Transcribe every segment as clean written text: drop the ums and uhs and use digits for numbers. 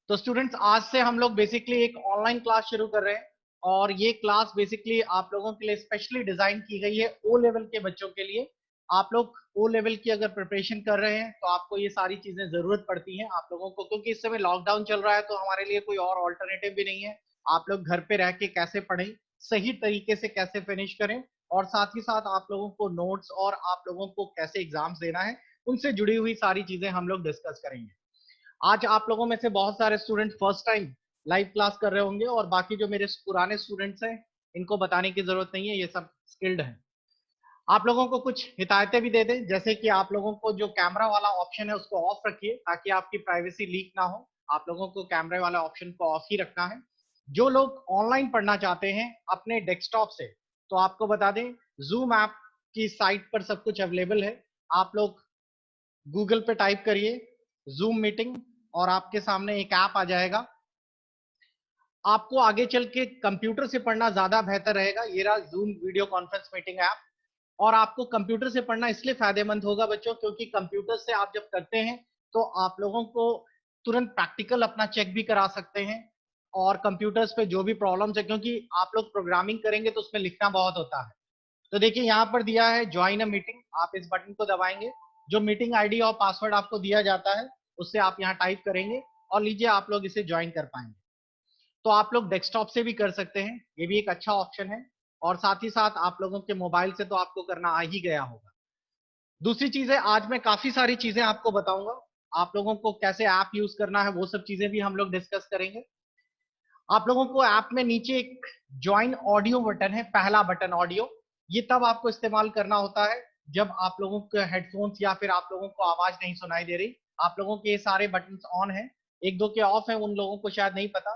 तो स्टूडेंट्स आज से हम लोग बेसिकली एक ऑनलाइन क्लास शुरू कर रहे हैं और ये क्लास बेसिकली आप लोगों के लिए स्पेशली डिजाइन की गई है ओ लेवल के बच्चों के लिए। आप लोग ओ लेवल की अगर प्रिपरेशन कर रहे हैं तो आपको ये सारी चीजें जरूरत पड़ती हैं आप लोगों को, क्योंकि इस समय लॉकडाउन चल रहा है तो हमारे लिए कोई और ऑल्टरनेटिव भी नहीं है। आप लोग घर पे रह के कैसे पढ़ें, सही तरीके से कैसे फिनिश करें, और साथ ही साथ आप लोगों को नोट्स और आप लोगों को कैसे एग्जाम्स देना है, उनसे जुड़ी हुई सारी चीजें हम लोग डिस्कस करेंगे। आज आप लोगों में से बहुत सारे student first time live class कर रहे होंगे और बाकी जो मेरे पुराने स्टूडेंट्स हैं इनको बताने की जरूरत नहीं है, ये सब स्किल्ड हैं। आप लोगों को कुछ हिदायतें भी दे दें, जैसे कि आप लोगों को जो कैमरा वाला ऑप्शन है उसको ऑफ रखिए ताकि आपकी प्राइवेसी लीक ना हो। आप लोगों को कैमरे वाला ऑप्शन को ऑफ ही रखना है। जो लोग ऑनलाइन पढ़ना चाहते हैं अपने डेस्कटॉप से, तो आपको बता दें जूम ऐप की साइट पर सब कुछ अवेलेबल है। आप लोग गूगल पे टाइप करिए जूम मीटिंग और आपके सामने एक ऐप आ जाएगा। आपको आगे चल के कंप्यूटर से पढ़ना ज्यादा बेहतर रहेगा। ये रहा zoom video conference meeting app. और आपको कंप्यूटर से पढ़ना इसलिए फायदेमंद होगा बच्चों, क्योंकि कंप्यूटर से आप जब करते हैं तो आप लोगों को तुरंत प्रैक्टिकल अपना चेक भी करा सकते हैं। और कंप्यूटर्स पे जो भी प्रॉब्लम्स है, क्योंकि आप लोग प्रोग्रामिंग करेंगे तो उसमें लिखना बहुत होता है। तो देखिए यहाँ पर दिया है ज्वाइन अ मीटिंग, आप इस बटन को दबाएंगे। जो मीटिंग आईडी और पासवर्ड आपको दिया जाता है उससे आप यहाँ टाइप करेंगे और लीजिए आप लोग इसे ज्वाइन कर पाएंगे। तो आप लोग डेस्कटॉप से भी कर सकते हैं, ये भी एक अच्छा ऑप्शन है। और साथ ही साथ आप लोगों के मोबाइल से तो आपको करना आ ही गया होगा। दूसरी चीज है, आज मैं काफी सारी चीजें आपको बताऊंगा। आप लोगों को कैसे ऐप यूज करना है वो सब चीजें भी हम लोग डिस्कस करेंगे। आप लोगों को ऐप में नीचे एक ज्वाइन ऑडियो बटन है, पहला बटन ऑडियो। ये तब आपको इस्तेमाल करना होता है जब आप लोगों के हेडफोन्स या फिर आप लोगों को आवाज नहीं सुनाई दे रही। आप लोगों के ये सारे बटन ऑन है, एक दो के ऑफ है, उन लोगों को शायद नहीं पता।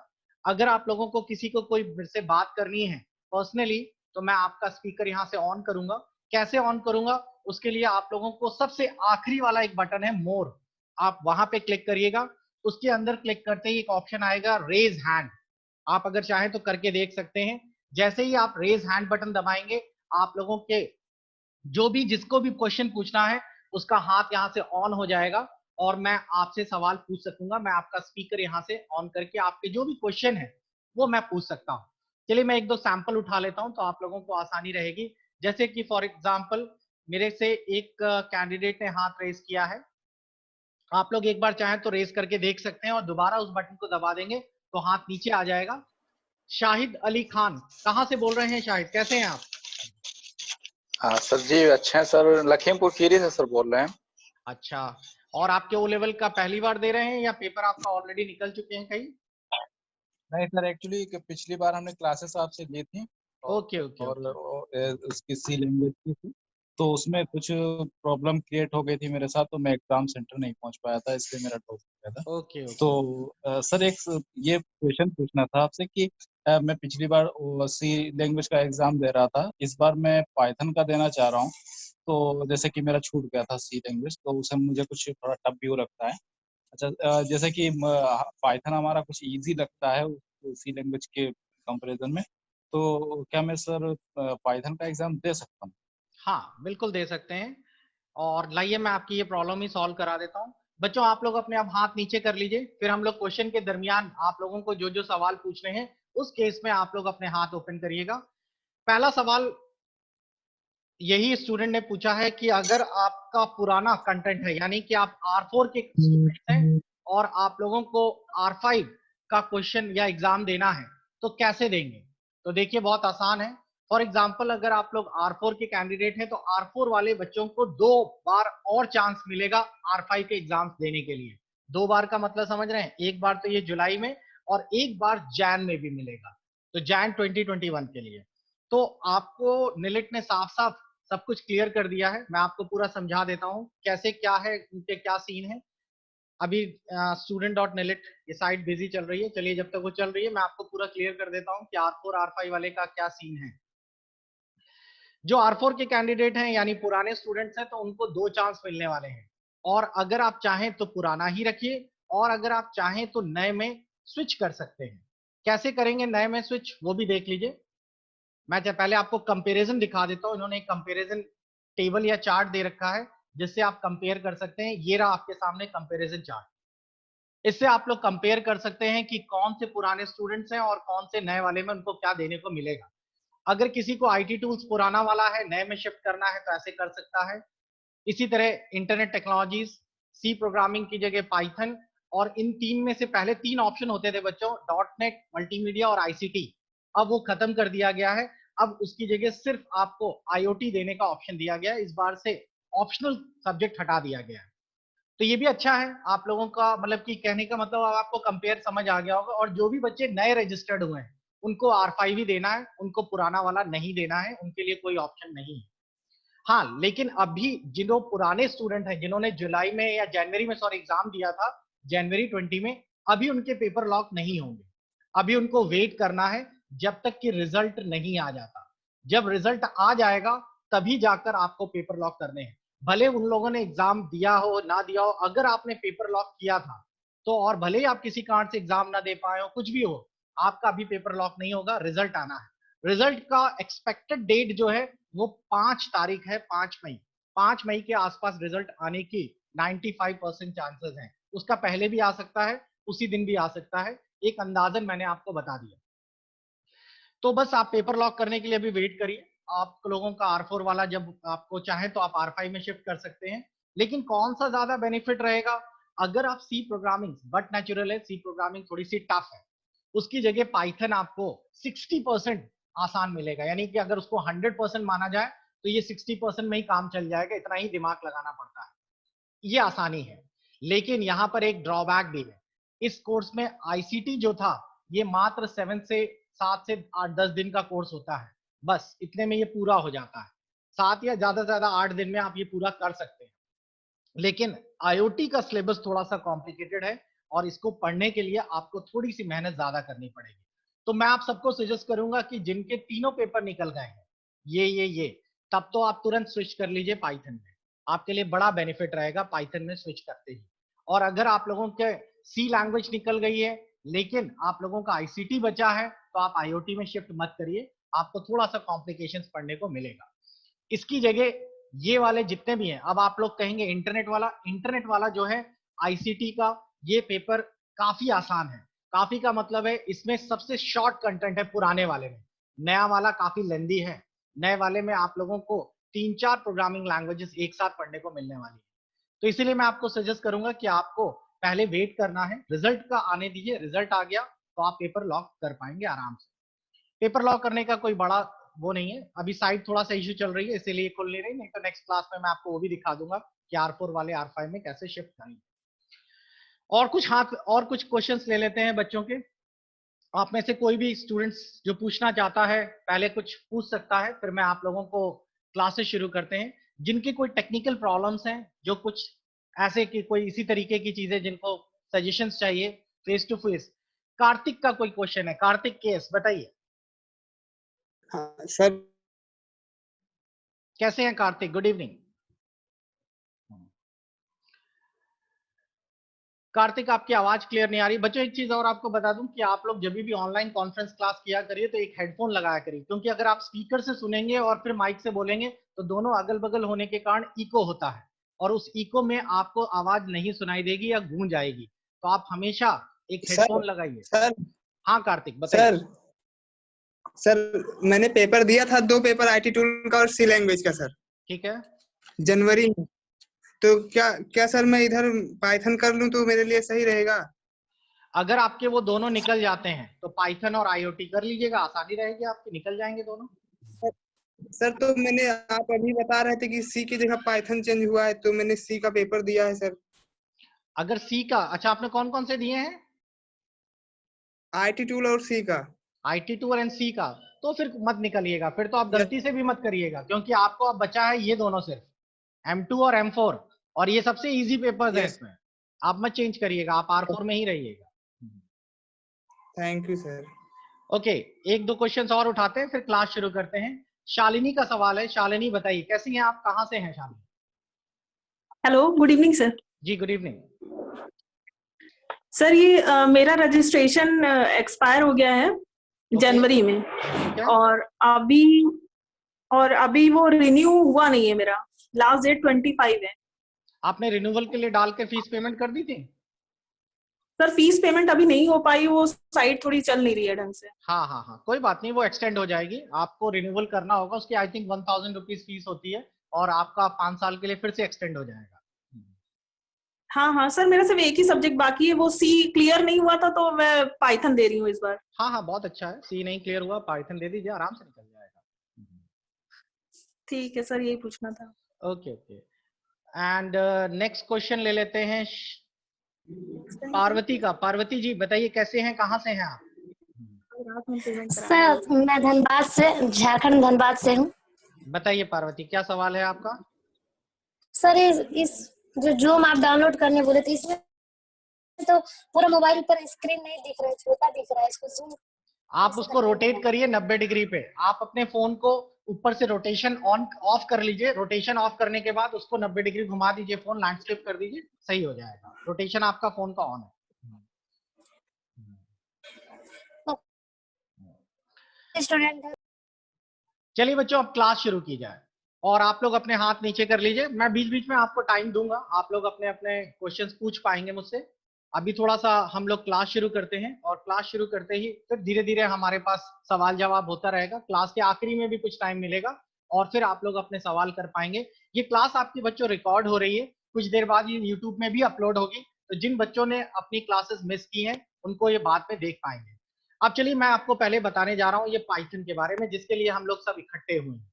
अगर आप लोगों को किसी को कोई मेरे से बात करनी है पर्सनली, तो मैं आपका स्पीकर यहाँ से ऑन करूंगा। कैसे ऑन करूंगा, उसके लिए आप लोगों को सबसे आखिरी वाला एक बटन है मोर, आप वहां पे क्लिक करिएगा। उसके अंदर क्लिक करते ही एक ऑप्शन आएगा रेज हैंड, आप अगर चाहें तो करके देख सकते हैं। जैसे ही आप रेज हैंड बटन दबाएंगे, आप लोगों के जो भी जिसको भी क्वेश्चन पूछना है उसका हाथ यहाँ से ऑन हो जाएगा और मैं आपसे सवाल पूछ सकूंगा। मैं आपका स्पीकर यहाँ से ऑन करके आपके जो भी क्वेश्चन है वो मैं पूछ सकता हूँ। चलिए मैं एक दो सैंपल उठा लेता हूँ तो आप लोगों को आसानी रहेगी। जैसे कि फॉर एग्जाम्पल मेरे से एक कैंडिडेट ने हाथ रेज किया है, आप लोग एक बार चाहें तो रेज करके देख सकते हैं और दोबारा उस बटन को दबा देंगे तो हाथ नीचे आ जाएगा। शाहिद अली खान, कहाँ से बोल रहे हैं शाहिद, कैसे हैं आप? हाँ सर जी, अच्छे हैं सर। लखीमपुर खीरी से सर बोल रहे हैं। अच्छा, और आपके ओ लेवल का पहली बार दे रहे हैं या पेपर आपका ऑलरेडी निकल चुके हैं कहीं? नहीं सर, एक्चुअली पिछली बार हमने क्लासेस आपसे ली थी और ओके ओके और ओके। उसकी सी लैंग्वेज की थी, तो उसमें कुछ प्रॉब्लम क्रिएट हो गई थी मेरे साथ, तो मैं एग्जाम सेंटर नहीं पहुंच पाया था, इसलिए मेरा ड्रॉप हो गया था। Okay okay okay. तो सर एक ये क्वेश्चन पूछना था आपसे कि मैं पिछली बार सी लैंग्वेज का एग्जाम दे रहा था, इस बार मैं पाइथन का देना चाह रहा हूँ। तो जैसे कि मेरा छूट गया था सी लैंग्वेज, तो उसे मुझे कुछ थोड़ा टफ व्यू लगता है। अच्छा, जैसे कि पाइथन हमारा कुछ इजी लगता है सी लैंग्वेज के कंपैरिजन में, तो क्या मैं सर पाइथन का एग्जाम दे सकता हूँ? हाँ बिल्कुल दे सकते हैं। और लाइए मैं आपकी ये प्रॉब्लम ही सॉल्व करा देता हूँ। बच्चों आप लोग अपने अब हाथ नीचे कर लीजिए, फिर हम लोग क्वेश्चन के दरमियान आप लोगों को जो जो सवाल पूछने हैं उस केस में आप लोग अपने हाथ ओपन करिएगा। पहला सवाल यही स्टूडेंट ने पूछा है कि अगर आपका पुराना कंटेंट है, यानी कि आप R4 के स्टूडेंट्स हैं और आप लोगों को R5 का क्वेश्चन या एग्जाम देना है तो कैसे देंगे? तो देखिए बहुत आसान है। फॉर एग्जाम्पल अगर आप लोग R4 के कैंडिडेट हैं तो R4 वाले बच्चों को 2 बार और चांस मिलेगा R5 के एग्जाम्स देने के लिए। 2 बार का मतलब समझ रहे हैं, एक बार तो ये जुलाई में और एक बार जैन में भी मिलेगा, तो जैन 2021 के लिए। तो आपको निलिट ने साफ साफ सब कुछ क्लियर कर दिया है। मैं आपको पूरा समझा देता हूँ कैसे क्या है, उनके क्या सीन है। अभी स्टूडेंट डॉट निलिट ये साइट बिजी चल रही है, चलिए जब तक वो चल रही है मैं आपको पूरा क्लियर कर देता हूँ कि R4 R5 वाले का क्या सीन है। जो R4 के कैंडिडेट हैं यानी पुराने स्टूडेंट्स हैं तो उनको 2 चांस मिलने वाले हैं। और अगर आप चाहें तो पुराना ही रखिए और अगर आप चाहें तो नए में स्विच कर सकते हैं। कैसे करेंगे नए में स्विच वो भी देख लीजिए। मैं पहले आपको कंपैरिजन दिखा देता हूं। इन्होंने एक कंपैरिजन टेबल या चार्ट दे रखा है जिससे आप कंपेयर कर सकते हैं। ये रहा आपके सामने कंपैरिजन चार्ट। इससे आप लोग कंपेयर कर सकते हैं कि कौन से पुराने स्टूडेंट्स हैं और कौन से नए वाले में उनको क्या देने को मिलेगा। अगर किसी को आईटी टूल्स पुराना वाला है, नए में शिफ्ट करना है तो ऐसे कर सकता है। इसी तरह इंटरनेट टेक्नोलॉजीज, सी प्रोग्रामिंग की जगह पाइथन, और इन तीन में से पहले तीन ऑप्शन होते थे बच्चों, डॉट नेट, मल्टीमीडिया और आईसीटी। अब वो खत्म कर दिया गया है। अब उसकी जगह सिर्फ आपको आईओटी देने का ऑप्शन दिया गया है। इस बार से ऑप्शनल सब्जेक्ट हटा दिया गया है। तो ये भी अच्छा है आप लोगों का, मतलब कि कहने का मतलब अब आपको कंपेयर समझ आ गया होगा। और जो भी बच्चे नए रजिस्टर्ड हुए हैं उनको R5 ही देना है, उनको पुराना वाला नहीं देना है, उनके लिए कोई ऑप्शन नहीं है। हाँ, लेकिन अभी जिन्हों पुराने स्टूडेंट हैं जिन्होंने जुलाई में या जनवरी में एग्जाम दिया था, जनवरी 20 में, अभी उनके पेपर लॉक नहीं होंगे। अभी उनको वेट करना है जब तक कि रिजल्ट नहीं आ जाता। जब रिजल्ट आ जाएगा तभी जाकर आपको पेपर लॉक करने हैं। भले उन लोगों ने एग्जाम दिया हो ना दिया हो, अगर आपने पेपर लॉक किया था तो, और भले ही आप किसी कारण से एग्जाम ना दे पाए हो, कुछ भी हो, आपका अभी पेपर लॉक नहीं होगा, रिजल्ट आना है। रिजल्ट का एक्सपेक्टेड डेट जो है वो 5 तारीख है, 5 मई। 5 मई के आसपास रिजल्ट आने की 95% चांसेस हैं। उसका पहले भी आ सकता है, उसी दिन भी आ सकता है, एक अंदाजन मैंने आपको बता दिया। तो बस आप पेपर लॉक करने के लिए अभी वेट करिए। आप लोगों का R4 वाला जब आपको चाहे तो आप R5 में शिफ्ट कर सकते हैं। लेकिन कौन सा ज्यादा बेनिफिट रहेगा, अगर आप सी प्रोग्रामिंग, बट नेचुरल है, सी प्रोग्रामिंग थोड़ी सी टफ है, उसकी जगह पाइथन आपको 60% आसान मिलेगा। यानी कि अगर उसको 100% माना जाए तो ये 60% में ही काम चल जाएगा, इतना ही दिमाग लगाना पड़ता है, ये आसानी है। लेकिन यहाँ पर एक ड्रॉबैक भी है। इस कोर्स में आईसीटी जो था ये मात्र 7 से 8 10 दिन का कोर्स होता है, बस इतने में ये पूरा हो जाता है। 7 या ज्यादा से ज्यादा 8 दिन में आप ये पूरा कर सकते हैं। लेकिन आईओटी का सिलेबस थोड़ा सा कॉम्प्लिकेटेड है और इसको पढ़ने के लिए आपको थोड़ी सी मेहनत ज्यादा करनी पड़ेगी। तो मैं आप सबको सजेस्ट करूंगा कि जिनके तीनों पेपर निकल गए हैं, ये तब तो आप तुरंत स्विच कर लीजिए पाइथन में। आपके लिए बड़ा बेनिफिट रहेगा पाइथन में स्विच करते ही। और अगर आप लोगों के सी लैंग्वेज निकल गई है लेकिन आप लोगों का आईसीटी बचा है तो आप आईओटी में शिफ्ट मत करिए, आपको थोड़ा सा कॉम्प्लिकेशंस पढ़ने को मिलेगा। इसकी जगह ये वाले जितने भी हैं, अब आप लोग कहेंगे इंटरनेट वाला जो है आईसीटी का, ये पेपर काफी आसान है। काफी का मतलब है इसमें सबसे शॉर्ट कंटेंट है पुराने वाले में, नया वाला काफी लेंदी है। नए वाले में आप लोगों को 3-4 प्रोग्रामिंग लैंग्वेजेस एक साथ पढ़ने को मिलने वाली है। तो इसीलिए मैं आपको सजेस्ट करूंगा कि आपको पहले वेट करना है, रिजल्ट का आने दीजिए। रिजल्ट आ गया तो आप पेपर लॉक कर पाएंगे आराम से। पेपर लॉक करने का कोई बड़ा वो नहीं है। अभी साइट थोड़ा सा इश्यू चल रही है इसीलिए खुल नहीं रही, नहीं तो नेक्स्ट क्लास में मैं आपको वो भी दिखा दूंगा कि R4 वाले R5 में कैसे शिफ्ट करेंगे। और कुछ क्वेश्चंस ले लेते हैं बच्चों के। आप में से कोई भी स्टूडेंट्स जो पूछना चाहता है पहले कुछ पूछ सकता है, फिर मैं आप लोगों को क्लासेस शुरू करते हैं। जिनकी कोई टेक्निकल प्रॉब्लम्स हैं, जो कुछ ऐसे कि कोई इसी तरीके की चीजें जिनको सजेशंस चाहिए फेस टू फेस। कार्तिक का कोई क्वेश्चन है? कार्तिक केस बताइए। हाँ सर। कैसे हैं कार्तिक? Good evening. कार्तिक आपकी आवाज क्लियर नहीं आ रही। बच्चों एक चीज और आपको बता दूं कि आप लोग जब भी ऑनलाइन कॉन्फ्रेंस क्लास किया करिए तो एक हेडफोन लगाया करिए, क्योंकि अगर आप स्पीकर से सुनेंगे और फिर माइक से बोलेंगे तो दोनों अगल बगल होने के कारण इको होता है और उस इको में आपको आवाज नहीं सुनाई देगी या गूंज आएगी। तो आप हमेशा एक हेडफोन लगाइए। सर हाँ कार्तिक बताइए। सर मैंने पेपर दिया था, 2 पेपर आईटी टूल का और सी लैंग्वेज का सर, ठीक है। जनवरी में। तो क्या सर मैं इधर पाइथन कर लूं तो मेरे लिए सही रहेगा? अगर आपके वो दोनों निकल जाते हैं तो पाइथन और आईओटी कर लीजिएगा, आसानी रहेगी आपकी, निकल जाएंगे दोनों। सर तो मैंने, आप अभी बता रहे थे कि सी की जगह पाइथन चेंज हुआ है, तो मैंने सी का पेपर दिया है सर। अगर सी का, अच्छा आपने कौन कौन से दिए हैं? आईटी टूल और सी का। IT टूर एंड सी का, तो फिर मत निकलिएगा, फिर तो आप गलती से भी मत करिएगा, क्योंकि आपको अब बचा है ये दोनों सिर्फ, M2 और M4, और ये सबसे इजी पेपर्स हैं इसमें। आप मत चेंज करिएगा, आप R4 में ही रहिएगा। Thank you sir. ओके, एक दो क्वेश्चंस और उठाते हैं फिर क्लास शुरू करते हैं। शालिनी का सवाल है। शालिनी बताइए कैसी हैं आप, कहाँ से हैं Shalini? Hello, good evening sir. जी गुड इवनिंग। सर ये मेरा रजिस्ट्रेशन एक्सपायर हो गया है जनवरी में, और अभी वो रिन्यू हुआ नहीं है, मेरा लास्ट डेट 25 है। आपने रिन्यूअल के लिए डाल के फीस पेमेंट कर दी थी? सर फीस पेमेंट अभी नहीं हो पाई, वो साइट थोड़ी चल नहीं रही है ढंग से। हाँ हाँ हाँ, कोई बात नहीं, वो एक्सटेंड हो जाएगी। आपको रिन्यूअल करना होगा, उसकी आई थिंक 1000 रुपीज फीस होती है, और आपका 5 साल के लिए फिर से एक्सटेंड हो जाएगा। हाँ हाँ सर, मेरा सिर्फ एक ही सब्जेक्ट बाकी है, वो सी क्लियर नहीं हुआ था, तो मैं पाइथन दे रही हूँ इस बार। हाँ हाँ, बहुत अच्छा है। सी नहीं क्लियर हुआ, पाइथन दे दीजिए, आराम से निकल जाएगा। ठीक है सर, यही पूछना था। Okay okay. And next question ले लेते हैं पार्वती का। पार्वती जी बताइए, कैसे हैं, कहाँ से हैं आप? सर मैं धनबाद से, झारखंड धनबाद से हूँ। बताइए पार्वती, क्या सवाल है आपका? सर इस जो जूम आप डाउनलोड करने बोले थे, इसमें तो पूरा मोबाइल पर स्क्रीन नहीं दिख रहा है, छोटा दिख रहा है, इसको जूम आप उसको रोटेट करिए 90 डिग्री पे। आप अपने फोन को ऊपर से रोटेशन ऑन ऑफ कर लीजिए। रोटेशन ऑफ करने के बाद उसको 90 डिग्री घुमा दीजिए, फोन लैंडस्केप कर दीजिए, सही हो जाएगा। रोटेशन आपका फोन का ऑन है। स्टूडेंट है। चलिए बच्चों, अब क्लास शुरू की जाए, और आप लोग अपने हाथ नीचे कर लीजिए। मैं बीच बीच में आपको टाइम दूंगा, आप लोग अपने अपने क्वेश्चंस पूछ पाएंगे मुझसे। अभी थोड़ा सा हम लोग क्लास शुरू करते हैं, और क्लास शुरू करते ही फिर धीरे धीरे हमारे पास सवाल जवाब होता रहेगा। क्लास के आखिरी में भी कुछ टाइम मिलेगा, और फिर आप लोग अपने सवाल कर पाएंगे। ये क्लास आपकी बच्चों रिकॉर्ड हो रही है, कुछ देर बाद ये यूट्यूब में भी अपलोड होगी, तो जिन बच्चों ने अपनी क्लासेस मिस की हैं उनको ये बाद में देख पाएंगे। अब चलिए, मैं आपको पहले बताने जा रहा हूँ ये पाइथन के बारे में, जिसके लिए हम लोग सब इकट्ठे हुए हैं।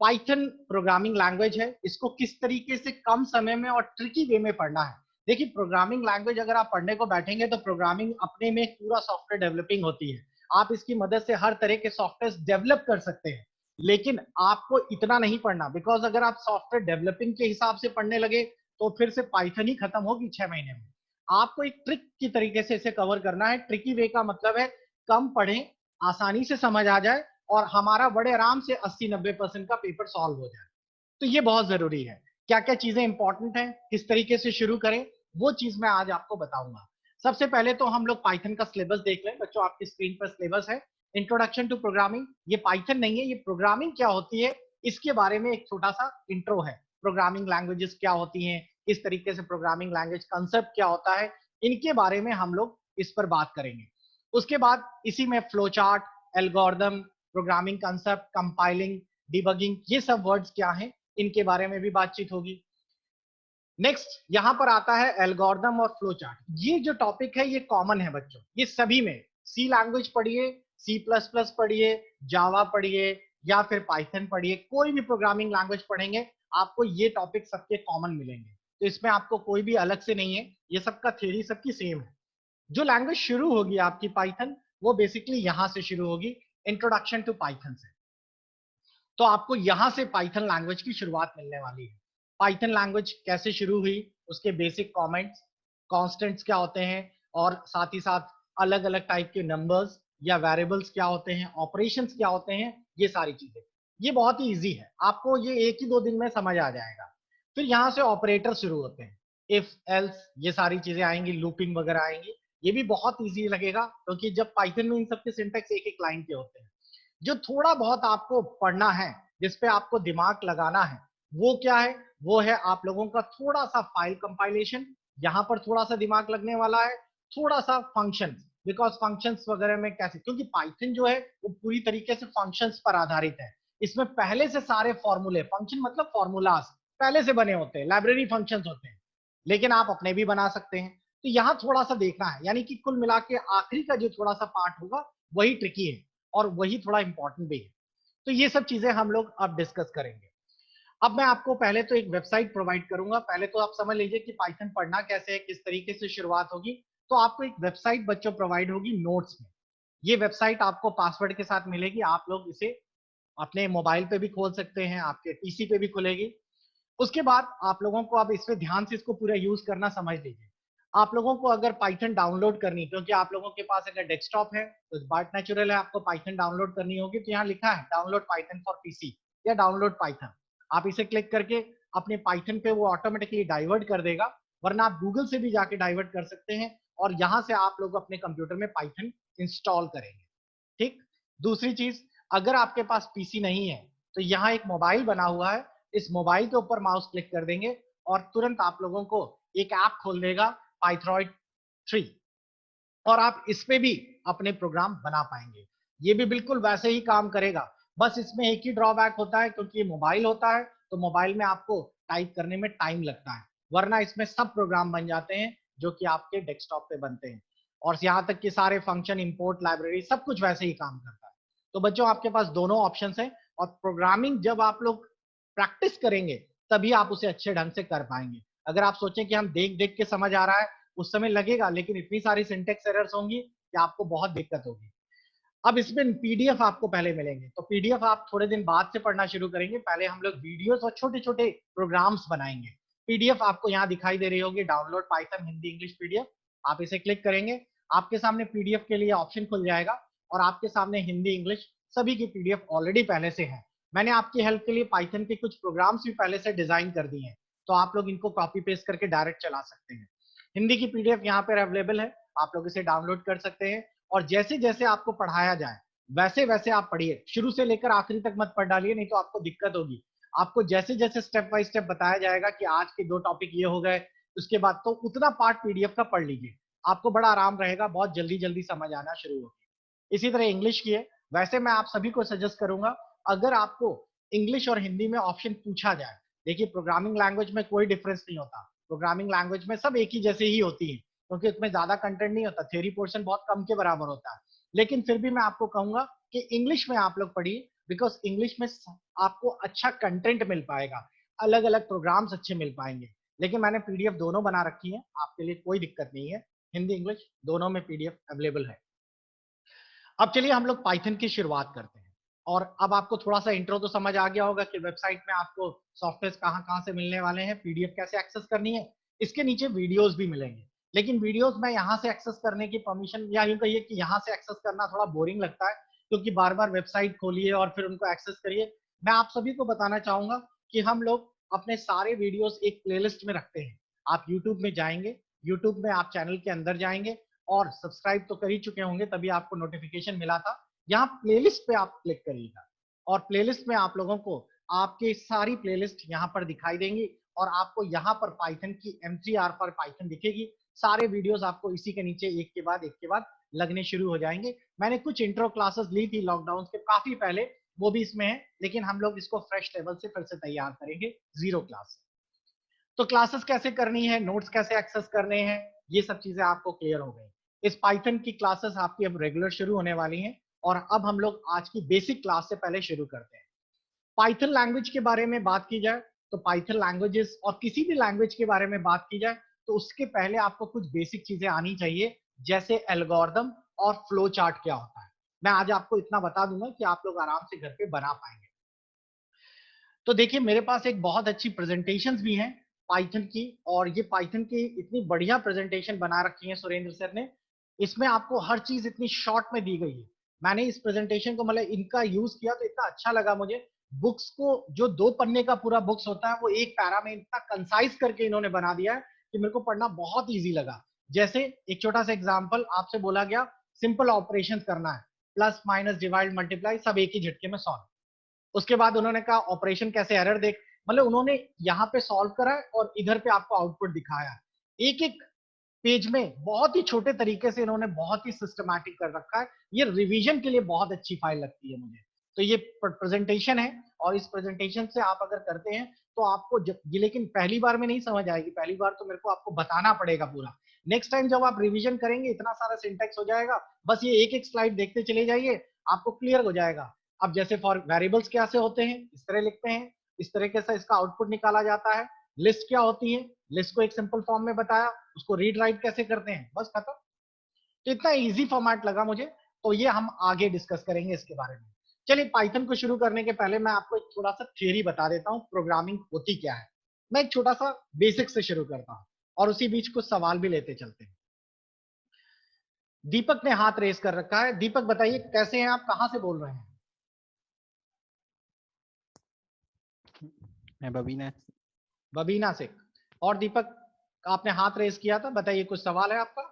पाइथन प्रोग्रामिंग लैंग्वेज है, इसको किस तरीके से कम समय में और ट्रिकी वे में पढ़ना है। देखिए, प्रोग्रामिंग लैंग्वेज अगर आप पढ़ने को बैठेंगे तो प्रोग्रामिंग अपने में एक पूरा सॉफ्टवेयर डेवलपिंग होती है। आप इसकी मदद से हर तरह के सॉफ्टवेयर डेवलप कर सकते हैं, लेकिन आपको इतना नहीं पढ़ना, बिकॉज अगर आप सॉफ्टवेयर डेवलपिंग के हिसाब से पढ़ने लगे तो फिर से पाइथन ही खत्म होगी 6 महीने में। आपको एक ट्रिक की तरीके से इसे कवर करना है। ट्रिकी वे का मतलब है कम पढ़ें, आसानी से समझ आ जाए, और हमारा बड़े आराम से 80-90% का पेपर सॉल्व हो जाए। तो ये बहुत जरूरी है। क्या क्या चीजें इंपॉर्टेंट हैं, किस तरीके से शुरू करें, वो चीज मैं आज आपको बताऊंगा। सबसे पहले तो हम लोग पाइथन का सिलेबस देख लें। बच्चों, आपकी स्क्रीन पर सिलेबस है, इंट्रोडक्शन टू प्रोग्रामिंग। ये पाइथन नहीं है, ये प्रोग्रामिंग क्या होती है इसके बारे में एक छोटा सा इंट्रो है। प्रोग्रामिंग लैंग्वेजेस क्या होती हैं, किस तरीके से प्रोग्रामिंग लैंग्वेज कंसेप्ट क्या होता है, इनके बारे में हम लोग इस पर बात करेंगे। उसके बाद इसी में flow chart, algorithm, programming concept, compiling, debugging, ये सब वर्ड्स क्या हैं इनके बारे में भी बातचीत होगी। नेक्स्ट यहां पर आता है एल्गोरिथम और फ्लो चार्ट। ये जो टॉपिक है ये कॉमन है बच्चों, ये सभी में। सी लैंग्वेज पढ़िए, सी प्लस प्लस पढ़िए, जावा पढ़िए, या फिर पाइथन पढ़िए, कोई भी प्रोग्रामिंग लैंग्वेज पढ़ेंगे आपको ये टॉपिक सबके कॉमन मिलेंगे। तो इसमें आपको कोई भी अलग से नहीं है, ये सबका थ्योरी सबकी सेम है। जो लैंग्वेज शुरू होगी आपकी पाइथन, वो बेसिकली यहां से शुरू होगी, इंट्रोडक्शन टू पाइथन से। तो आपको यहां से पाइथन लैंग्वेज की शुरुआत मिलने वाली है। पाइथन लैंग्वेज कैसे शुरू हुई, उसके बेसिक कमेंट्स, कांस्टेंट्स क्या होते हैं, और साथ ही साथ अलग अलग टाइप के नंबर्स या वेरिएबल्स क्या होते हैं, ऑपरेशंस क्या होते हैं, ये सारी चीजें। ये बहुत ही इजी है, आपको ये 1 ही 2 दिन में समझ आ जाएगा। फिर यहाँ से ऑपरेटर शुरू होते हैं, इफ एल्स, ये सारी चीजें आएंगी, लूपिंग वगैरह आएंगी। ये भी बहुत इजी लगेगा, क्योंकि जब पाइथन में इन सबके सिंटैक्स एक एक लाइन के होते हैं। जो थोड़ा बहुत आपको पढ़ना है, जिसपे आपको दिमाग लगाना है, वो क्या है, वो है आप लोगों का थोड़ा सा फाइल कंपाइलेशन। यहाँ पर थोड़ा सा दिमाग लगने वाला है, थोड़ा सा फंक्शन, बिकॉज फंक्शंस वगैरह में कैसे, क्योंकि पाइथन जो है वो पूरी तरीके से फंक्शंस पर आधारित है। इसमें पहले से सारे फॉर्मूले, फंक्शन मतलब फॉर्मूलाज पहले से बने होते हैं, लाइब्रेरी फंक्शंस होते हैं, लेकिन आप अपने भी बना सकते हैं। तो यहाँ थोड़ा सा देखना है, यानी कि कुल मिला के आखिरी का जो थोड़ा सा पार्ट होगा वही ट्रिकी है, और वही थोड़ा इंपॉर्टेंट भी है। तो ये सब चीजें हम लोग अब डिस्कस करेंगे। अब मैं आपको पहले तो एक वेबसाइट प्रोवाइड करूंगा। पहले तो आप समझ लीजिए कि पाइथन पढ़ना कैसे है, किस तरीके से शुरुआत होगी। तो आपको एक वेबसाइट बच्चों प्रोवाइड होगी नोट्स में। ये वेबसाइट आपको पासवर्ड के साथ मिलेगी, आप लोग इसे अपने मोबाइल पे भी खोल सकते हैं, आपके पीसी पे भी खुलेगी। उसके बाद आप लोगों को अब इसमें ध्यान से इसको पूरा यूज करना समझ लीजिए। आप लोगों को अगर पाइथन डाउनलोड करनी, क्योंकि आप लोगों के पास अगर डेस्कटॉप है तो बात नेचुरल है, आपको पाइथन डाउनलोड करनी होगी। तो यहाँ लिखा है डाउनलोड पाइथन फॉर पीसी या डाउनलोड पाइथन। आप इसे क्लिक करके अपने पाइथन पे वो ऑटोमेटिकली डाइवर्ट कर देगा, वरना आप गूगल से भी जाके डाइवर्ट कर सकते हैं, और यहाँ से आप लोग अपने कंप्यूटर में पाइथन इंस्टॉल करेंगे। ठीक। दूसरी चीज, अगर आपके पास पीसी नहीं है तो यहाँ एक मोबाइल बना हुआ है, इस मोबाइल के ऊपर माउस क्लिक कर देंगे और तुरंत आप लोगों को एक ऐप खोल देगा, पाइथ्रॉइड 3। और आप इस पे भी अपने प्रोग्राम बना पाएंगे। ये भी बिल्कुल वैसे ही काम करेगा, बस इसमें एक ही ड्रॉबैक होता है, क्योंकि ये मोबाइल होता है तो मोबाइल में आपको टाइप करने में टाइम लगता है, वरना इसमें सब प्रोग्राम बन जाते हैं जो कि आपके डेस्कटॉप पे बनते हैं। और यहाँ तक कि सारे फंक्शन, इंपोर्ट, लाइब्रेरी, सब कुछ वैसे ही काम करता है। तो बच्चों, आपके पास दोनों ऑप्शन है, और प्रोग्रामिंग जब आप लोग प्रैक्टिस करेंगे तभी आप उसे अच्छे ढंग से कर पाएंगे। अगर आप सोचें कि हम देख देख के समझ आ रहा है, उस समय लगेगा, लेकिन इतनी सारी सिंटेक्स एरर्स होंगी कि आपको बहुत दिक्कत होगी। अब इसमें पीडीएफ आपको पहले मिलेंगे, तो पीडीएफ आप थोड़े दिन बाद से पढ़ना शुरू करेंगे। पहले हम लोग वीडियोस और छोटे छोटे प्रोग्राम्स बनाएंगे। पीडीएफ आपको यहाँ दिखाई दे रही होगी, download Python Hindi English PDF. आप इसे क्लिक करेंगे, आपके सामने पीडीएफ के लिए ऑप्शन खुल जाएगा, और आपके सामने हिंदी इंग्लिश सभी की पीडीएफ ऑलरेडी पहले से है। मैंने आपकी हेल्प के लिए पाइथन के कुछ प्रोग्राम्स भी पहले से डिजाइन कर दिए हैं, तो आप लोग इनको कॉपी पेस्ट करके डायरेक्ट चला सकते हैं। हिंदी की पीडीएफ यहाँ पर अवेलेबल है, आप लोग इसे डाउनलोड कर सकते हैं, और जैसे जैसे आपको पढ़ाया जाए वैसे वैसे आप पढ़िए, शुरू से लेकर आखिरी तक मत पढ़ डालिए, नहीं तो आपको दिक्कत होगी। आपको जैसे जैसे स्टेप बाय स्टेप बताया जाएगा कि आज के 2 टॉपिक ये हो गए, उसके बाद तो उतना पार्ट पीडीएफ का पढ़ लीजिए, आपको बड़ा आराम रहेगा, बहुत जल्दी जल्दी समझ आना शुरू होगी। इसी तरह इंग्लिश की है, वैसे मैं आप सभी को सजेस्ट करूंगा, अगर आपको इंग्लिश और हिंदी में ऑप्शन पूछा जाए, देखिए प्रोग्रामिंग लैंग्वेज में कोई डिफरेंस नहीं होता, प्रोग्रामिंग लैंग्वेज में सब एक ही जैसे ही होती है, क्योंकि उसमें ज्यादा कंटेंट नहीं होता, थ्योरी पोर्शन बहुत कम के बराबर होता है। लेकिन फिर भी मैं आपको कहूंगा कि इंग्लिश में आप लोग पढ़िए, बिकॉज इंग्लिश में आपको अच्छा कंटेंट मिल पाएगा, अलग अलग प्रोग्राम्स अच्छे मिल पाएंगे। लेकिन मैंने पीडीएफ दोनों बना रखी है, आपके लिए कोई दिक्कत नहीं है, हिंदी इंग्लिश दोनों में पीडीएफ अवेलेबल है। अब चलिए हम लोग पाइथन की शुरुआत करते हैं। और अब आपको थोड़ा सा इंट्रो तो समझ आ गया होगा कि वेबसाइट में आपको सॉफ्टवेयर कहाँ कहाँ से मिलने वाले हैं, पीडीएफ कैसे एक्सेस करनी है, इसके नीचे वीडियोस भी मिलेंगे। लेकिन वीडियोस में यहाँ से एक्सेस करने की परमिशन, या यूं कहिए कि यहाँ से एक्सेस करना थोड़ा बोरिंग लगता है, क्योंकि बार बार वेबसाइट खोलिए और फिर उनको एक्सेस करिए। मैं आप सभी को बताना चाहूंगा कि हम लोग अपने सारे वीडियोस एक प्लेलिस्ट में रखते हैं। आप यूट्यूब में जाएंगे, यूट्यूब में आप चैनल के अंदर जाएंगे, और सब्सक्राइब तो कर ही चुके होंगे तभी आपको नोटिफिकेशन मिला था। यहाँ प्लेलिस्ट पे आप क्लिक करिएगा, और प्लेलिस्ट में आप लोगों को आपकी सारी प्लेलिस्ट यहाँ पर दिखाई देंगी, और आपको यहाँ पर पाइथन की M3R फॉर पाइथन दिखेगी। सारे वीडियोस आपको इसी के नीचे एक के बाद लगने शुरू हो जाएंगे। मैंने कुछ इंट्रो क्लासेस ली थी लॉकडाउन के काफी पहले, वो भी इसमें है, लेकिन हम लोग इसको फ्रेश टेबल से फिर से तैयार करेंगे, 0 क्लास। तो क्लासेस कैसे करनी है, नोट्स कैसे एक्सेस करने हैं, ये सब चीजें आपको क्लियर हो गई। इस पाइथन की क्लासेस आपकी अब रेगुलर शुरू होने वाली हैं, और अब हम लोग आज की बेसिक क्लास से पहले शुरू करते हैं। पाइथन लैंग्वेज के बारे में बात की जाए तो पाइथन लैंग्वेजेस, और किसी भी लैंग्वेज के बारे में बात की जाए तो उसके पहले आपको कुछ बेसिक चीजें आनी चाहिए, जैसे एल्गोरिथम और फ्लो चार्ट क्या होता है। मैं आज आपको इतना बता दूंगा कि आप लोग आराम से घर पे बना पाएंगे। तो देखिए मेरे पास एक बहुत अच्छी प्रेजेंटेशंस भी हैं पाइथन की, और ये पाइथन की इतनी बढ़िया प्रेजेंटेशन बना रखी है सुरेंद्र सर ने। इसमें आपको हर चीज इतनी शॉर्ट में दी गई है। मैंने इस प्रेजेंटेशन को मतलब इनका यूज किया तो इतना अच्छा लगा मुझे। बुक्स को, जो 2 पन्ने का पूरा बुक्स होता है, वो एक पैरा में इतना कंसाइज करके इन्होंने बना दिया है कि मेरे को पढ़ना बहुत ईजी लगा। जैसे एक छोटा सा एग्जाम्पल आपसे बोला गया, सिंपल ऑपरेशन करना है, प्लस माइनस डिवाइड मल्टीप्लाई सब एक ही झटके में सॉल्व। उसके बाद उन्होंने कहा ऑपरेशन कैसे एरर देख, मतलब उन्होंने यहाँ पे सॉल्व करा है और इधर पे आपको आउटपुट दिखाया है। एक एक पेज में बहुत ही छोटे तरीके से इन्होंने बहुत ही सिस्टमैटिक कर रखा है। ये रिवीजन के लिए बहुत अच्छी फाइल लगती है मुझे। तो ये प्रेजेंटेशन है, और इस प्रेजेंटेशन से आप अगर करते हैं तो आपको ये, लेकिन पहली बार में नहीं समझ आएगी, पहली बार तो मेरे को आपको बताना पड़ेगा पूरा। नेक्स्ट टाइम जब आप रिवीजन करेंगे इतना सारा सिंटेक्स हो जाएगा, बस ये एक एक स्लाइड देखते चले जाइए, आपको क्लियर हो जाएगा। अब जैसे फॉर वेरिएबल्स कैसे होते हैं, इस तरह लिखते हैं, इस तरीके से इसका आउटपुट निकाला जाता है। लिस्ट क्या होती है, लिस्ट को एक सिंपल फॉर्म में बताया, उसको रीड राइट कैसे करते हैं, बस खत्म। तो इतना इजी फॉर्मेट लगा मुझे, तो ये हम आगे डिस्कस करेंगे इसके बारे में। चलिए पाइथन को शुरू करने के पहले मैं आपको एक थोड़ा सा थियरी बता देता हूँ, प्रोग्रामिंग होती क्या है। मैं एक छोटा सा बेसिक से शुरू करता हूँ, और उसी बीच कुछ सवाल भी लेते चलते हैं। दीपक ने हाथ रेस कर रखा है। दीपक बताइए कैसे हैं आप, कहां से बोल रहे हैं? मैं बबीना। बबीना से। और दीपक, आपने हाथ रेस किया था, बताइए कुछ सवाल है आपका?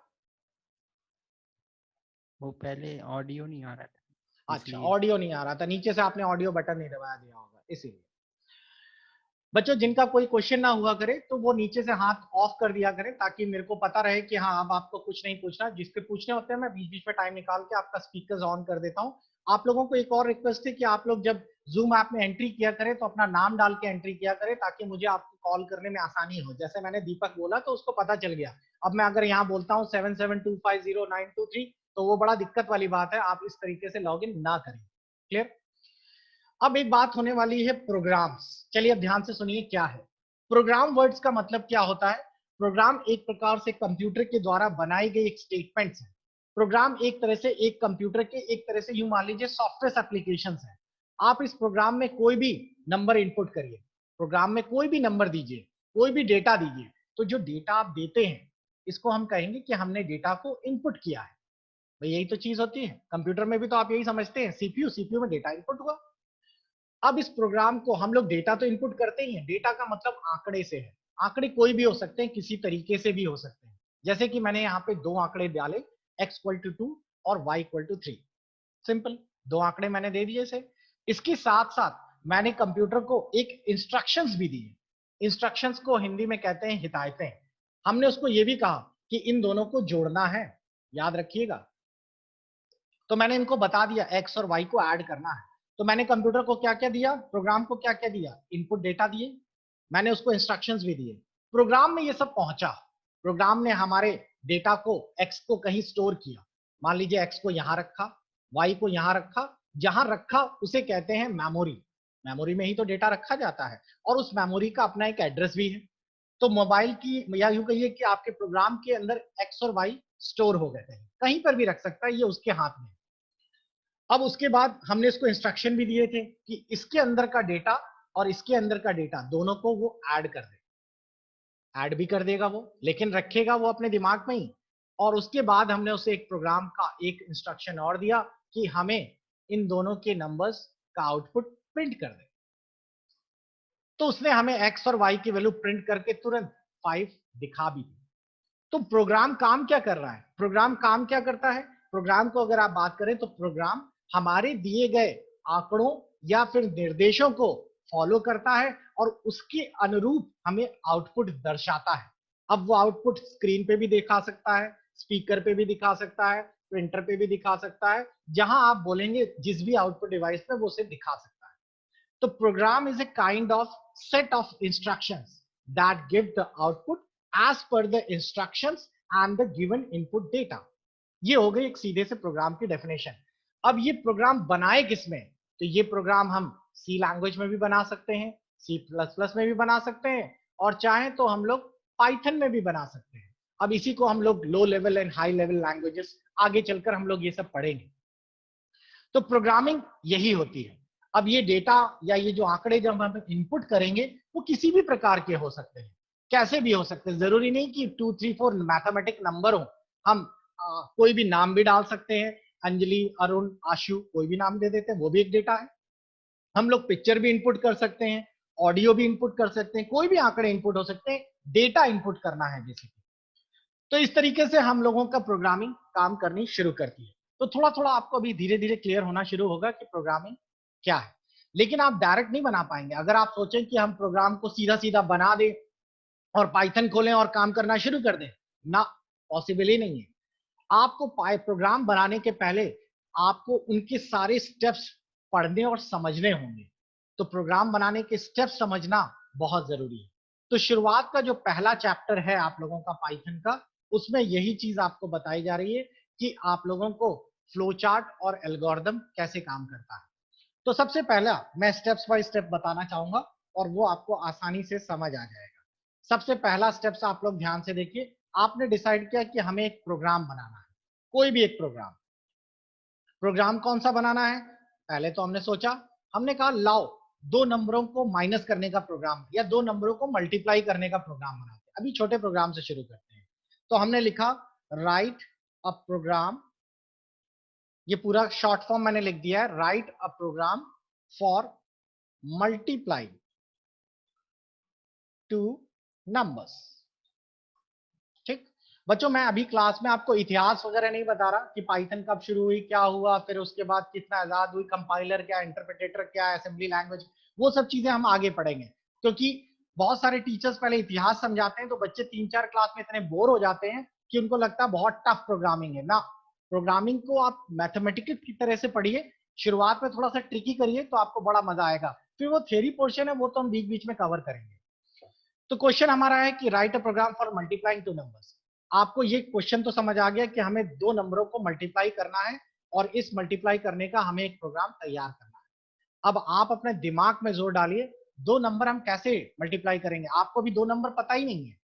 वो पहले ऑडियो नहीं आ रहा था अच्छा, इसलिए। ऑडियो नहीं आ रहा था, नीचे से आपने ऑडियो बटन नहीं दबाया दिया होगा इसीलिए। बच्चों जिनका कोई क्वेश्चन ना हुआ करे तो वो नीचे से हाथ ऑफ कर दिया करें, ताकि मेरे को पता रहे कि हाँ अब आपको कुछ नहीं पूछना। जिसके पूछने होते हैं मैं बीच बीच में टाइम निकाल के आपका स्पीकर्स ऑन कर देता हूँ। आप लोगों को एक और रिक्वेस्ट है कि आप लोग जब जूम ऐप में एंट्री किया करें तो अपना नाम डाल के एंट्री किया करें, ताकि मुझे आपको कॉल करने में आसानी हो। जैसे मैंने दीपक बोला तो उसको पता चल गया। अब मैं अगर यहाँ बोलता हूँ 77250923 तो वो बड़ा दिक्कत वाली बात है, आप इस तरीके से लॉग इन ना करें। क्लियर? अब एक बात होने वाली है प्रोग्राम्स। चलिए अब ध्यान से सुनिए क्या है प्रोग्राम। वर्ड्स का मतलब क्या होता है? प्रोग्राम एक प्रकार से कंप्यूटर के द्वारा बनाई गई एक स्टेटमेंट्स है। प्रोग्राम एक तरह से एक कंप्यूटर के एक तरह से यूं मान लीजिए सॉफ्टवेयर एप्लीकेशंस है। आप इस प्रोग्राम में कोई भी नंबर इनपुट करिए, प्रोग्राम में कोई भी नंबर दीजिए, कोई भी डेटा दीजिए, तो जो डेटा आप देते हैं इसको हम कहेंगे कि हमने डेटा को इनपुट किया है। भाई यही तो चीज होती है, कंप्यूटर में भी तो आप यही समझते हैं, सीपीयू में डेटा इनपुट हुआ। अब इस प्रोग्राम को हम लोग डेटा तो इनपुट करते ही हैं, डेटा का मतलब आंकड़े से है। आंकड़े कोई भी हो सकते हैं, किसी तरीके से भी हो सकते हैं। जैसे कि मैंने यहाँ पे दो आंकड़े डाले, x = 2 और y = 3। सिंपल, दो आंकड़े मैंने दे दिए से। इसके साथ साथ मैंने कंप्यूटर को एक इंस्ट्रक्शंस भी दिए। इंस्ट्रक्शंस को हिंदी में कहते हैं हिदायतें। हमने उसको ये भी कहा कि इन दोनों को जोड़ना है, याद रखिएगा। तो मैंने इनको बता दिया x और y को ऐड करना है। तो मैंने कंप्यूटर को क्या क्या दिया, प्रोग्राम को क्या क्या दिया, इनपुट डेटा दिए, मैंने उसको इंस्ट्रक्शंस भी दिए। प्रोग्राम में ये सब पहुंचा, प्रोग्राम ने हमारे डेटा को x को कहीं स्टोर किया। मान लीजिए x को यहां रखा, y को यहां रखा, जहां रखा उसे कहते हैं मेमोरी। मेमोरी में ही तो डेटा रखा जाता है, और उस मेमोरी का अपना एक एड्रेस भी है। तो मोबाइल की, या यूं कहिए कि आपके प्रोग्राम के अंदर x और y स्टोर हो गए थे, कहीं पर भी रख सकता है, ये उसके हाथ में। अब उसके बाद हमने इसको इंस्ट्रक्शन भी दिए थे कि इसके अंदर का डेटा और इसके अंदर का डेटा दोनों को वो ऐड कर दे। ऐड भी कर देगा वो, लेकिन रखेगा वो अपने दिमाग में ही। और उसके बाद हमने उसे एक प्रोग्राम का एक इंस्ट्रक्शन और दिया कि हमें इन दोनों के नंबर्स का आउटपुट प्रिंट कर दे। तो उसने हमें x और y की वैल्यू प्रिंट करके तुरंत 5 दिखा भी दी। तो प्रोग्राम काम क्या कर रहा है? प्रोग्राम काम क्या करता है? प्रोग्राम को अगर आप बात करें तो प्रोग्राम हमारे दिए गए आंकड़ों या फिर निर्देशों को फॉलो करता है और उसके अनुरूप हमें आउटपुट दर्शाता है। अब वो आउटपुट स्क्रीन पे भी दिखा सकता है, स्पीकर पे भी दिखा सकता है, प्रिंटर पे भी दिखा सकता है, जहां आप बोलेंगे जिस भी आउटपुट डिवाइस पे वो उसे दिखा सकता है। तो program is a kind of set of instructions that give the output as per the instructions and the given input data। ये हो गई एक सीधे से प्रोग्राम की डेफिनेशन। अब ये प्रोग्राम बनाए किसमें? तो ये प्रोग्राम हम सी लैंग्वेज में भी बना सकते हैं, C++ में भी बना सकते हैं, और चाहें तो हम लोग पाइथन में भी बना सकते हैं। अब इसी को हम लोग low level and high level languages आगे चलकर हम लोग ये सब पढ़ेंगे। तो प्रोग्रामिंग यही होती है। अब ये डेटा या ये जो आंकड़े जब हम इनपुट करेंगे वो किसी भी प्रकार के हो सकते हैं, कैसे भी हो सकते हैं। जरूरी नहीं कि 2, 3, 4 मैथमेटिक नंबर हो। हम कोई भी नाम भी डाल सकते हैं, अंजलि, अरुण, आशु, कोई भी नाम दे देते हैं, वो भी एक डेटा है। हम लोग पिक्चर भी इनपुट कर सकते हैं, ऑडियो भी इनपुट कर सकते हैं, कोई भी आंकड़े इनपुट हो सकते हैं, डेटा इनपुट करना है बेसिकली। तो इस तरीके से हम लोगों का प्रोग्रामिंग काम करनी शुरू करती है। तो थोड़ा थोड़ा आपको अभी धीरे धीरे क्लियर होना शुरू होगा कि प्रोग्रामिंग क्या है। लेकिन आप डायरेक्ट नहीं बना पाएंगे। अगर आप सोचें कि हम प्रोग्राम को सीधा सीधा बना दें और पाइथन खोलें और काम करना शुरू कर दें, ना, पॉसिबल ही नहीं है। आपको प्रोग्राम बनाने के पहले आपको उनके सारे स्टेप्स पढ़ने और समझने होंगे। तो प्रोग्राम बनाने के स्टेप्स समझना बहुत जरूरी है। तो शुरुआत का जो पहला चैप्टर है आप लोगों का पाइथन का, उसमें यही चीज आपको बताई जा रही है कि आप लोगों को फ्लो चार्ट और एल्गोरिथम कैसे काम करता है। तो सबसे पहला मैं स्टेप्स बाय स्टेप बताना चाहूंगा और वो आपको आसानी से समझ आ जाएगा। सबसे पहला स्टेप्स आप लोग ध्यान से देखिए। आपने डिसाइड किया कि हमें एक प्रोग्राम बनाना है, कोई भी एक प्रोग्राम। प्रोग्राम कौन सा बनाना है? पहले तो हमने सोचा, हमने कहा लाओ दो नंबरों को माइनस करने का प्रोग्राम या दो नंबरों को मल्टीप्लाई करने का प्रोग्राम बनाते हैं। अभी छोटे प्रोग्राम से शुरू करते हैं। तो हमने लिखा राइट अ प्रोग्राम, ये पूरा शॉर्ट फॉर्म मैंने लिख दिया है, write a program for multiply two numbers. ठीक बच्चों, मैं अभी क्लास में आपको इतिहास वगैरह नहीं बता रहा कि पाइथन कब शुरू हुई, क्या हुआ, फिर उसके बाद कितना आजाद हुई, कंपाइलर क्या, इंटरप्रेटर क्या, असेंबली लैंग्वेज, वो सब चीजें हम आगे पढ़ेंगे। क्योंकि बहुत सारे टीचर्स पहले इतिहास समझाते हैं तो बच्चे 3-4 क्लास में इतने बोर हो जाते हैं कि उनको लगता है बहुत टफ प्रोग्रामिंग है ना। प्रोग्रामिंग को आप मैथमेटिक्स की तरह से पढ़िए, शुरुआत में थोड़ा सा ट्रिकी करिए तो आपको बड़ा मजा आएगा, फिर वो थ्योरी पोर्शन है वो तो हम बीच बीच में कवर करेंगे। तो क्वेश्चन हमारा है कि write a program for multiplying two numbers. आपको ये क्वेश्चन तो समझ आ गया कि हमें दो नंबरों को मल्टीप्लाई करना है और इस मल्टीप्लाई करने का हमें एक प्रोग्राम तैयार करना है। अब आप अपने दिमाग में जोर डालिए, दो नंबर हम कैसे मल्टीप्लाई करेंगे? आपको भी दो नंबर पता ही नहीं है,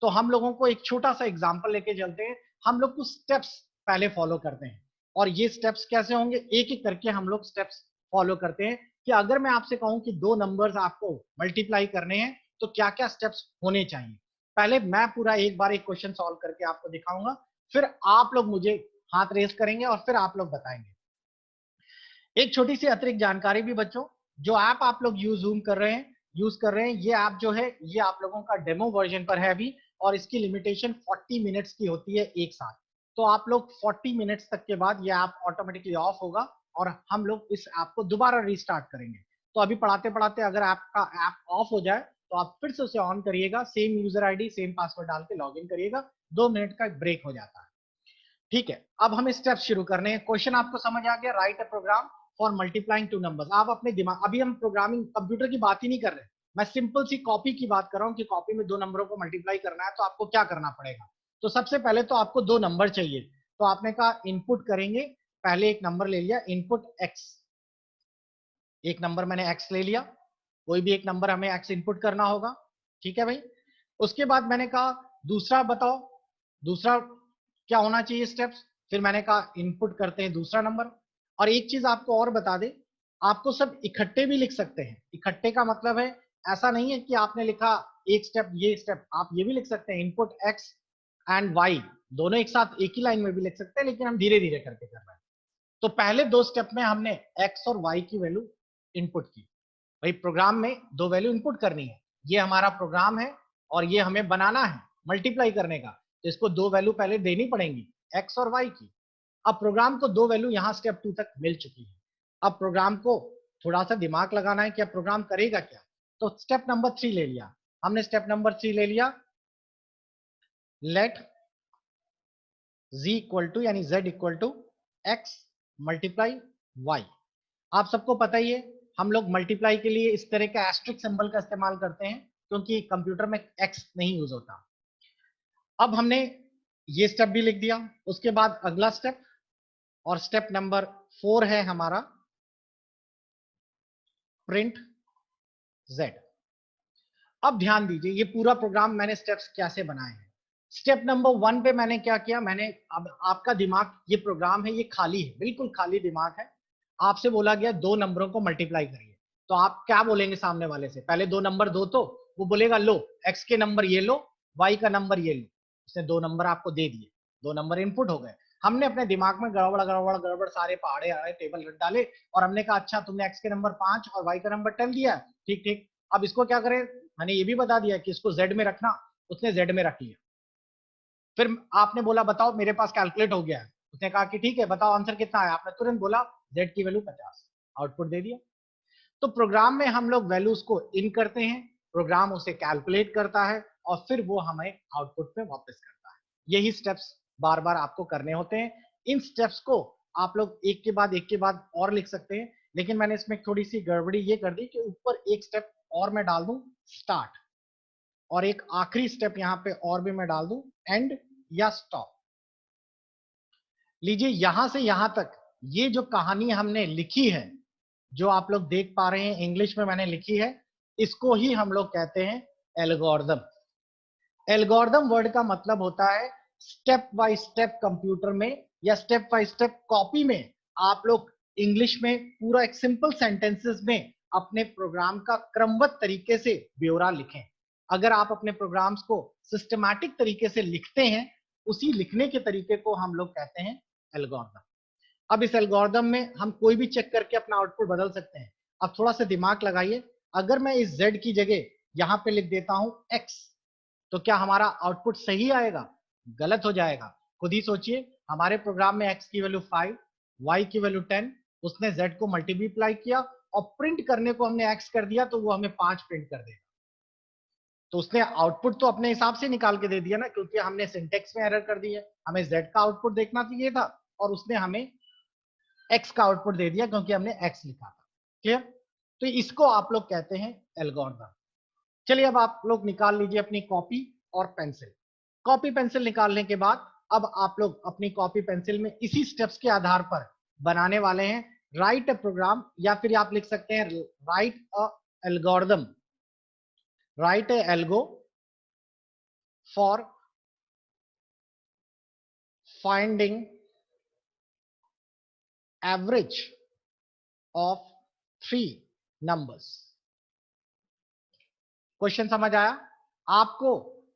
तो हम लोगों को एक छोटा सा एग्जांपल लेके चलते हैं। हम लोग कुछ स्टेप्स पहले फॉलो करते हैं और ये स्टेप्स कैसे होंगे, एक एक करके हम लोग स्टेप्स फॉलो करते हैं कि अगर मैं आपसे कहूं कि दो नंबर्स आपको मल्टीप्लाई करने हैं तो क्या क्या स्टेप्स होने चाहिए। पहले मैं पूरा एक बार एक क्वेश्चन सॉल्व करके आपको दिखाऊंगा, फिर आप लोग मुझे हाथ रेस करेंगे और फिर आप लोग बताएंगे। एक छोटी सी अतिरिक्त जानकारी भी बच्चों, जो ऐप आप लोग यूज कर रहे हैं, ये ऐप जो है ये आप लोगों का डेमो वर्जन पर है अभी, और इसकी लिमिटेशन 40 मिनट्स की होती है एक साथ। तो आप लोग 40 मिनट्स तक के बाद ये ऐप ऑटोमेटिकली ऑफ होगा और हम लोग इस ऐप को दोबारा रीस्टार्ट करेंगे। तो अभी पढ़ाते पढ़ाते अगर आपका ऐप ऑफ हो जाए तो आप फिर से उसे ऑन करिएगा, same user ID same password डाल के लॉग इन करिएगा, 2 मिनट का ब्रेक हो जाता है। ठीक है, अब हम स्टेप्स शुरू करने हैं। क्वेश्चन आपको समझ आ गया, write a program for multiplying two numbers. आप अपने दिमाग, अभी हम प्रोग्रामिंग कंप्यूटर की बात ही नहीं कर रहे, मैं सिंपल सी कॉपी की बात कर रहा हूं कि कॉपी में दो नंबरों को मल्टीप्लाई करना है तो आपको क्या करना पड़ेगा। तो सबसे पहले तो आपको दो नंबर चाहिए, तो आपने कहा इनपुट करेंगे, पहले एक नंबर ले लिया इनपुट x, एक नंबर मैंने x ले लिया, कोई भी एक नंबर हमें x इनपुट करना होगा। ठीक है भाई, उसके बाद मैंने कहा दूसरा बताओ, दूसरा क्या होना चाहिए स्टेप्स, फिर मैंने कहा इनपुट करते हैं दूसरा नंबर। और एक चीज आपको और बता दे, आपको सब इकट्ठे भी लिख सकते हैं। इकट्ठे का मतलब है ऐसा नहीं है कि आपने लिखा एक स्टेप ये स्टेप, आप ये भी लिख सकते हैं इनपुट x एंड y, दोनों एक साथ एक ही लाइन में भी लिख सकते हैं, लेकिन हम धीरे धीरे करके कर रहे हैं। तो पहले दो स्टेप में हमने x और y की वैल्यू इनपुट की। भाई प्रोग्राम में दो वैल्यू इनपुट करनी है, ये हमारा प्रोग्राम है और ये हमें बनाना है मल्टीप्लाई करने का, तो इसको दो वैल्यू पहले देनी पड़ेंगी x और y की। अब प्रोग्राम को दो वैल्यू यहाँ स्टेप 2 तक मिल चुकी है। अब प्रोग्राम को थोड़ा सा दिमाग लगाना है कि अब प्रोग्राम करेगा क्या। तो स्टेप नंबर 3 ले लिया हमने, स्टेप नंबर 3 ले लिया, लेट z इक्वल टू यानी z equal to x multiply y। आप सबको पता ही है हम लोग मल्टीप्लाई के लिए इस तरह का एस्ट्रिक सिंबल का इस्तेमाल करते हैं क्योंकि कंप्यूटर में x नहीं यूज होता। अब हमने ये स्टेप भी लिख दिया, उसके बाद अगला स्टेप, और स्टेप नंबर 4 है हमारा प्रिंट z। अब ध्यान दीजिए ये पूरा प्रोग्राम मैंने स्टेप्स कैसे बनाए हैं। स्टेप नंबर 1 पे मैंने क्या किया, मैंने, अब आपका दिमाग, ये प्रोग्राम है ये खाली है, बिल्कुल खाली दिमाग है। आपसे बोला गया दो नंबरों को मल्टीप्लाई करिए, तो आप क्या बोलेंगे सामने वाले से, पहले दो नंबर दो, तो वो बोलेगा लो x के नंबर ये लो, y का नंबर ये लो। उसने दो नंबर आपको दे दिए, दो नंबर इनपुट हो गए। हमने अपने दिमाग में गड़बड़ गड़बड़ गड़बड़ सारे पहाड़े आड़े टेबल रख डाले और हमने कहा अच्छा तुमने x के नंबर 5 और y का नंबर 10 दिया, ठीक ठीक। अब इसको क्या करें, मैंने ये भी बता दिया कि इसको z में रखना, उसने z में रख लिया। फिर आपने बोला बताओ मेरे पास कैलकुलेट हो गया है, उसने कहा कि ठीक है बताओ आंसर कितना है, आपने तुरंत बोला z की वैल्यू 50, आउटपुट दे दिया। तो प्रोग्राम में हम लोग वैल्यूज को इन करते हैं, प्रोग्राम उसे कैलकुलेट करता है और फिर वो हमें आउटपुट में वापस करता है। यही स्टेप्स बार बार आपको करने होते हैं। इन स्टेप्स को आप लोग एक के बाद और लिख सकते हैं, लेकिन मैंने इसमें थोड़ी सी गड़बड़ी ये कर दी कि ऊपर एक स्टेप और मैं डाल दूं स्टार्ट, और एक आखिरी स्टेप यहां पे और भी मैं डाल दूं एंड या स्टॉप। लीजिए यहां से यहां तक ये जो कहानी हमने लिखी है, जो आप लोग देख पा रहे हैं इंग्लिश में मैंने लिखी है, इसको ही हम लोग कहते हैं एल्गोरिथम। एल्गोरिथम वर्ड का मतलब होता है स्टेप बाय स्टेप कंप्यूटर में या स्टेप बाय स्टेप कॉपी में आप लोग इंग्लिश में पूरा एक सिंपल सेंटेंसेस में अपने प्रोग्राम का क्रमबद्ध तरीके से ब्यौरा लिखें। अगर आप अपने प्रोग्राम्स को सिस्टमैटिक तरीके से लिखते हैं, उसी लिखने के तरीके को हम लोग कहते हैं एल्गोरिथम। अब इस एल्गोरिथम में हम कोई भी चेक करके अपना आउटपुट बदल सकते हैं। अब थोड़ा सा दिमाग लगाइए, अगर मैं इस z की जगह यहां पे लिख देता हूं x, तो क्या हमारा आउटपुट सही आएगा? गलत हो जाएगा। खुद ही सोचिए, हमारे प्रोग्राम में x की वैल्यू 5, y की वैल्यू 10, उसने z को मल्टीप्लाई किया और प्रिंट करने को हमने x कर दिया तो वो हमें 5 प्रिंट कर देगा। तो उसने आउटपुट तो अपने हिसाब से निकाल के दे दिया ना, क्योंकि हमने सिंटेक्स में एरर कर दी है। हमें z का आउटपुट देखना चाहिए था और उसने हमें x का आउटपुट दे दिया क्योंकि हमने x लिखा था। क्लियर? तो इसको आप लोग कहते हैं एल्गोरिथम। चलिए अब आप लोग निकाल लीजिए अपनी कॉपी और पेंसिल। कॉपी पेंसिल निकालने के बाद अब आप लोग अपनी कॉपी पेंसिल में इसी स्टेप्स के आधार पर बनाने वाले हैं राइट अ प्रोग्राम, या फिर आप लिख सकते हैं right a algorithm, right a algo for finding average of 3 numbers. Question समझ आया? आपको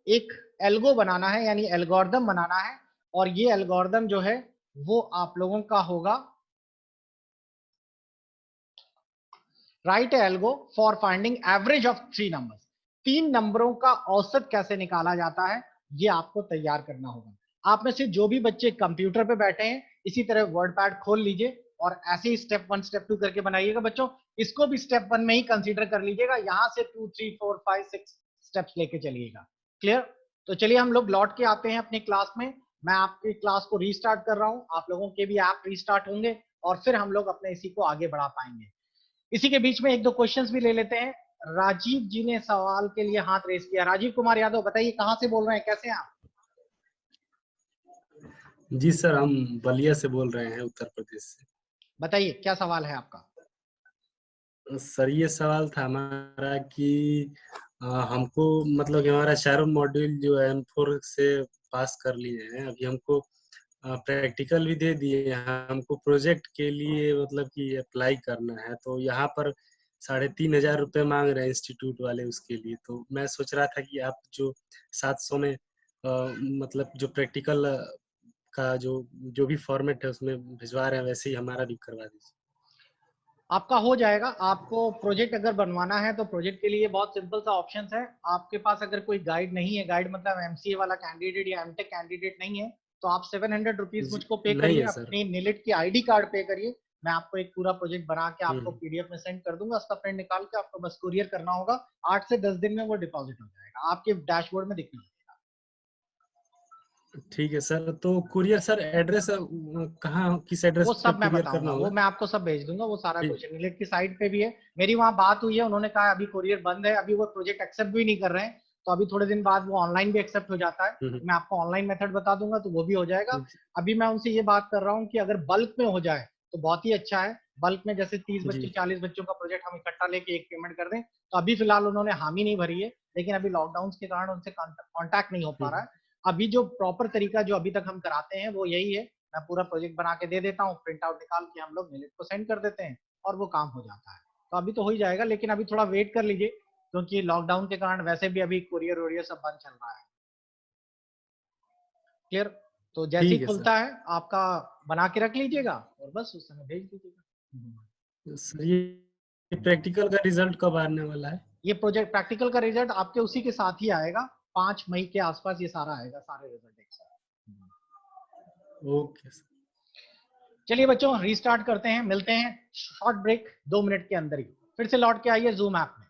एक एल्गो बनाना है, यानी एल्गोरिथम बनाना है, और ये एल्गोरिथम जो है वो आप लोगों का होगा right algo for finding average of 3 numbers. 3 नंबरों का औसत कैसे निकाला जाता है ये आपको तैयार करना होगा। आप में से जो भी बच्चे कंप्यूटर पे बैठे हैं, इसी तरह वर्ड पैड खोल लीजिए और ऐसे ही स्टेप 1 स्टेप 2 करके बनाइएगा बच्चों। इसको भी स्टेप 1 में ही कंसीडर कर लीजिएगा, यहां से 2 3 4 5 6 स्टेप्स लेके चलिएगा। क्लियर? तो चलिए हम लोग लौट के आते हैं अपनी क्लास में। मैं आपकी क्लास को रीस्टार्ट कर रहा हूं, आप लोगों के भी ऐप रीस्टार्ट होंगे और फिर हम लोग अपने इसी को आगे बढ़ा पाएंगे। इसी के बीच में 1-2 क्वेश्चंस भी ले लेते हैं। राजीव जी ने सवाल के लिए हाथ रेस किया। राजीव कुमार यादव, बताइए कहां से बोल रहे हैं, कैसे हैं आप? जी सर, हम बलिया से बोल रहे हैं, उत्तर प्रदेश से। बताइए क्या सवाल है आपका? सर ये सवाल था हमारा कि हमको मतलब कि हमारा चारों मॉड्यूल जो है M4 से पास कर लिए हैं। अभी हमको प्रैक्टिकल भी दे दिए हैं, हमको प्रोजेक्ट के लिए मतलब कि अप्लाई करना है। तो यहाँ पर 3,500 रुपये मांग रहे हैं इंस्टीट्यूट वाले उसके लिए। तो मैं सोच रहा था कि आप जो 700 में मतलब जो प्रैक्टिकल का जो भी फॉर्मेट है उसमें भिजवा रहे हैं, वैसे ही हमारा भी करवा दीजिए। आपका हो जाएगा। आपको प्रोजेक्ट अगर बनवाना है तो प्रोजेक्ट के लिए बहुत सिंपल सा ऑप्शंस है। आपके पास अगर कोई गाइड नहीं है, गाइड मतलब एमसीए वाला कैंडिडेट या एमटेक कैंडिडेट नहीं है, तो आप 700 रुपीज मुझको पे नहीं करिए, है सर। अपनी निलिट की आईडी कार्ड पे करिए। मैं आपको एक पूरा प्रोजेक्ट बना के आपको पीडीएफ में सेंड कर दूंगा, उसका प्रिंट निकाल के आपको बस कुरियर करना होगा। 8 से 10 दिन में वो डिपॉजिट हो जाएगा, आपके डैशबोर्ड में दिखने लगेगा। ठीक है सर। तो कुरियर सर एड्रेस कहाँ, किस एड्रेस वो पे सब मैं कुरियर करना बताऊंगा, वो होगा? मैं आपको सब भेज दूंगा। वो सारा ठीक। कुछ निलेट की साइट पे भी है। मेरी वहां बात हुई है, उन्होंने कहा अभी कुरियर बंद है, अभी वो प्रोजेक्ट एक्सेप्ट भी नहीं कर रहे हैं, तो अभी थोड़े दिन बाद वो ऑनलाइन भी एक्सेप्ट हो जाता है। तो मैं आपको ऑनलाइन मेथड बता दूंगा, तो वो भी हो जाएगा। अभी मैं उनसे ये बात कर रहा हूँ कि अगर बल्क में हो जाए तो बहुत ही अच्छा है। बल्क में जैसे 30 बच्चे 40 बच्चों का प्रोजेक्ट हम इकट्ठा लेके एक पेमेंट कर दें, तो अभी फिलहाल उन्होंने हामी नहीं भरी है, लेकिन अभी लॉकडाउन के कारण उनसे कॉन्टैक्ट नहीं हो पा रहा है। अभी जो प्रॉपर तरीका जो अभी तक हम कराते हैं वो यही है, मैं पूरा प्रोजेक्ट बना के दे देता हूँ, प्रिंट आउट निकाल के हम लोग निलिट को सेंड कर देते हैं और वो काम हो जाता है। तो अभी तो हो ही जाएगा, लेकिन अभी थोड़ा वेट कर लीजिए, क्योंकि लॉकडाउन के कारण वैसे भी अभी कुरियर वुरियर सब बंद चल रहा है। क्लियर? तो जैसे ही खुलता है आपका बना के रख लीजिएगा और बस उस समय भेज दीजिएगा। सर ये प्रैक्टिकल का रिजल्ट कब आने वाला है? ये प्रोजेक्ट प्रैक्टिकल का रिजल्ट आपके उसी के साथ ही आएगा, 5 मई के आसपास ये सारा आएगा, सारे रिजल्ट एक साथ। Okay sir. चलिए बच्चों रीस्टार्ट करते हैं, मिलते हैं शॉर्ट ब्रेक 2 मिनट के अंदर ही। फिर से लौट के आइए जूम ऐप में।